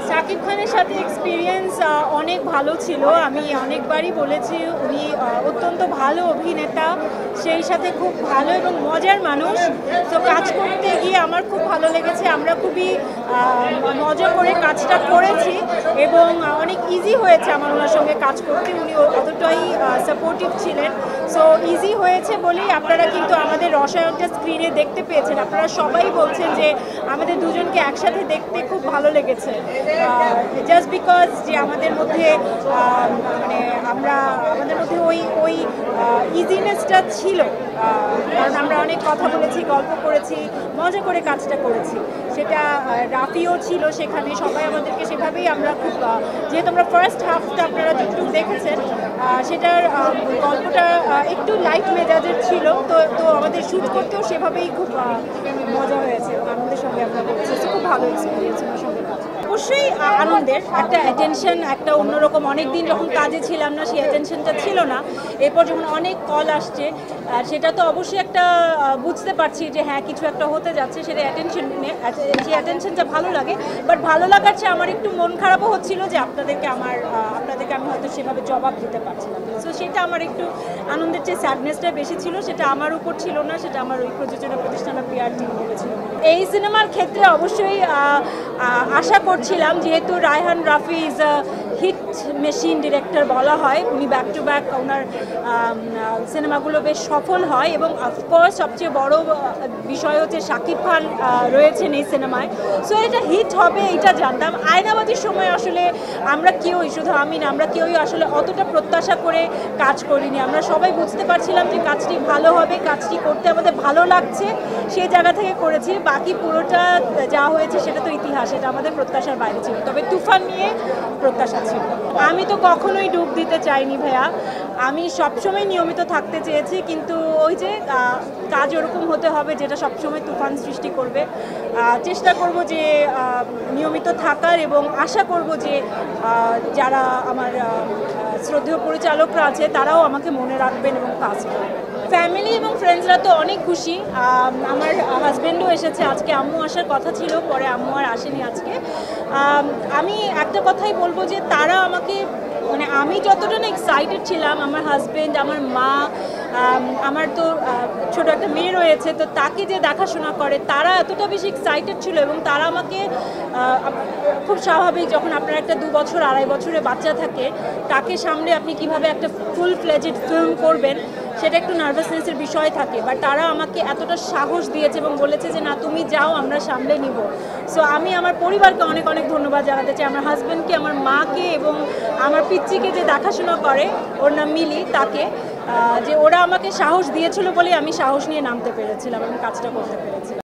শাকিব খানের সাথে এক্সপিরিয়েন্স অনেক ভালো ছিল। আমি অনেকবারই বলেছি উনি অত্যন্ত ভালো অভিনেতা, সেই সাথে খুব ভালো এবং মজার মানুষ। তো কাজ করতে গিয়ে আমার খুব ভালো লেগেছে। আমরা খুবই মজা করে কাজটা করেছি এবং অনেক ইজি হয়েছে আমার ওনার সঙ্গে কাজ করতে। উনি অতটাই সাপোর্টিভ ছিলেন। সো ইজি হয়েছে বলেই আপনারা কিন্তু আমাদের রসায়নটা স্ক্রিনে দেখতে পেয়েছেন। আপনারা সবাই বলছেন যে আমাদের দুজনকে একসাথে দেখতে খুব ভালো লেগেছে, জাস্ট বিকজ যে আমাদের মধ্যে মানে আমাদের মধ্যে ওই ইজিনেসটা ছিল, কারণ আমরা অনেক কথা বলেছি, গল্প করেছি, মজা করে কাজটা করেছি। সেটা রাফিও ছিল সেখানে, সবাই আমাদেরকে সেভাবেই আমরা খুব, যেহেতু আমরা ফার্স্ট হাফটা আপনারা যতটুকু দেখেছেন সেটার গল্পটা একটু লাইট মেজাজের ছিল, তো আমাদের শ্যুট করতেও সেভাবেই খুব মজা হয়েছে এবং আনন্দের সঙ্গে আমরা করেছি। খুব ভালো এক্সপিরিয়েন্স ওনার সঙ্গে কাজ। অবশ্যই আনন্দের একটা অ্যাটেনশন, একটা অন্যরকম, অনেক দিন যখন কাজে ছিলাম না সেই অ্যাটেনশনটা ছিল না। এরপর যখন অনেক কল আসছে সেটা তো অবশ্যই একটা বুঝতে পারছি যে হ্যাঁ কিছু একটা হতে যাচ্ছে, সেটা সেই অ্যাটেনশনটা ভালো লাগে। বাট ভালো লাগার চেয়ে আমার একটু মন খারাপও হচ্ছিল যে আপনাদেরকে আমি হয়তো সেভাবে জবাব দিতে পারছিলাম। সো সেটা আমার একটু আনন্দের চেয়ে স্যাডনেসটা বেশি ছিল। সেটা আমার উপর ছিল না, সেটা আমার ওই প্রযোজনা প্রতিষ্ঠান পিআর টিম বলেছিল। এই সিনেমার ক্ষেত্রে অবশ্যই আশা করছিলাম, যেহেতু Raihan Rafi is a hit machine director বলা হয়, উনি ব্যাক টু ব্যাক ওনার সিনেমাগুলো বেশ সফল হয় এবং অফকোর্স সবচেয়ে বড় বিষয় হচ্ছে শাকিব খান রয়েছেন এই সিনেমায়। সো এটা হিট হবে এটা জানতাম। আয়নাবাজির সময় আসলে আমরা কেউই, শুধু আমি না, আমরা কেউই আসলে অতটা প্রত্যাশা করে কাজ করিনি। আমরা সবাই বুঝতে পারছিলাম যে কাজটি ভালো হবে, কাজটি করতে আমাদের ভালো লাগছে, সেই জায়গা থেকে করেছি। বাকি পুরোটা যা হয়েছে সেটা তো ইতিহাস, এটা আমাদের প্রত্যাশার বাইরে ছিল। তবে তুফান নিয়ে প্রত্যাশা ছিল। আমি তো কখনোই ডুব দিতে চাইনি ভাইয়া, আমি সবসময় নিয়মিত থাকতে চেয়েছি, কিন্তু ওই যে কাজ ওরকম হতে হবে যেটা সবসময় তুফান সৃষ্টি করবে। চেষ্টা করব যে নিয়মিত থাকার এবং আশা করব যে যারা আমার শ্রদ্ধেয় পরিচালকরা আছে তারাও আমাকে মনে রাখবেন এবং কাজ করবেন। ফ্যামিলি এবং ফ্রেন্ডসরা তো অনেক খুশি। আমার হাজব্যান্ডও এসেছে আজকে, আম্মু আসার কথা ছিল, পরে আম্মু আর আসেনি আজকে। আমি একটা কথাই বলবো যে তারা আমাকে, মানে আমি যতটা না এক্সাইটেড ছিলাম, আমার হাজব্যান্ড, আমার মা, আমার তো ছোট একটা মেয়ে রয়েছে, তো তাকে যে দেখাশোনা করে তারা এতটা বেশি এক্সাইটেড ছিল এবং তারা আমাকে, খুব স্বাভাবিক যখন আপনার একটা 2 বছর 2.5 বছরের বাচ্চা থাকে, তাকে সামনে আপনি কিভাবে একটা ফুল ফ্লেজেড ফিল্ম করবেন সেটা একটু নার্ভাসনেসের বিষয় থাকে, বাট তারা আমাকে এতটা সাহস দিয়েছে এবং বলেছে যে না তুমি যাও, আমরা সামলে নিব। সো আমি আমার পরিবারকে অনেক অনেক ধন্যবাদ জানাতে চাই, আমার হাজব্যান্ডকে, আমার মাকে এবং আমার পিচ্চিকে যে দেখাশোনা করে, ওর নাম মিলি, তাকে, যে ওরা আমাকে সাহস দিয়েছিল বলে আমি সাহস নিয়ে নামতে পেরেছিলাম এবং কাজটা করতে পেরেছিলাম।